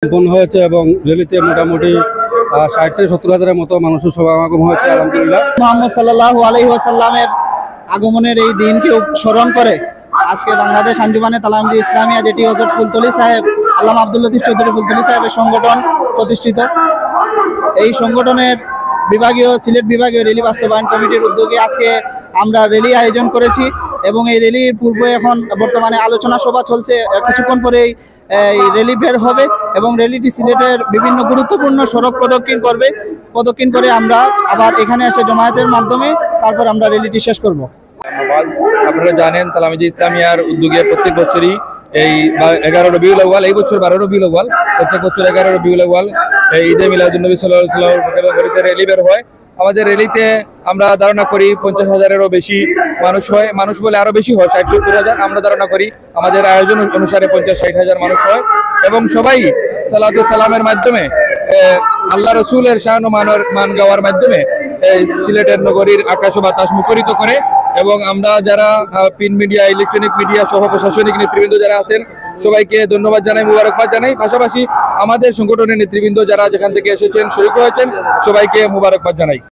সম্পন্ন হয়েছে এবং র্যালিতে মোটামুটি ৬০ থেকে ৭০ হাজারের মতো মানুষের সমাগম হয়েছে আলহামদুলিল্লাহ। মুহাম্মদ সাল্লাল্লাহু আলাইহি ওয়াসাল্লামের আগমনের এই দিনকে স্মরণ করে আজকে বাংলাদেশ আঞ্জুমানে তালামজি ইসলামিয়া, যেটি হযরত ফুলতলি সাহেব আল্লামা আব্দুল লতিফ চৌধুরী ফুলতলি সাহেবের সংগঠন প্রতিষ্ঠিত, এই সংগঠনের সিলেট বিভাগীয় র্যালি বাস্তবায়ন কমিটির উদ্যোগে আজকে আমরা র্যালি আয়োজন করেছি এবং এই র্যালির পূর্বে এখন বর্তমানে আলোচনা সভা চলছে। কিছুক্ষণ পরেই এই র্যালি বের হবে এবং র্যালিটি সিলেটের বিভিন্ন গুরুত্বপূর্ণ সড়ক প্রদক্ষিণ করে আমরা আবার এখানে এসে জমায়েতের মাধ্যমে তারপর আমরা র্যালিটি শেষ করব। আপনারা জানেন তালামজি ইসলামিয়ার উদ্যোগে প্রত্যেক বছরই এই 11 রবিউল আউয়াল, এই বছর 12 রবিউল আউয়াল, প্রত্যেক বছর 11 রবিউল আউয়াল ঈদে মিলাদুন্নবী সাল্লাল্লাহু আলাইহি ওয়াসাল্লামের র্যালি বের হয়। আমাদের র্যালিতে আমরা ধারণা করি 50,000-এরও বেশি মানুষ হয়, মানুষ বলে আরো বেশি হয়, 60-70 হাজার আমরা ধারণা করি। আমাদের আয়োজন অনুসারে 50-60 হাজার মানুষ হয় এবং সবাই সালাতু সালামের মাধ্যমে আল্লাহ রসুলের শান ও মান গাওয়ার মাধ্যমে সিলেটের নগরীর আকাশ ও বাতাস মুখরিত করে। এবং আমরা যারা প্রিন্ট মিডিয়া, ইলেকট্রনিক মিডিয়া সহ প্রশাসনিক নেতৃবৃন্দ যারা আছেন সবাইকে ধন্যবাদ জানাই, মুবারকবাদ জানাই। পাশাপাশি আমাদের সংগঠনের নেতৃবৃন্দ যারা যেখান থেকে এসেছেন, শরীক হয়েছেন, সবাইকে মুবারকবাদ জানাই।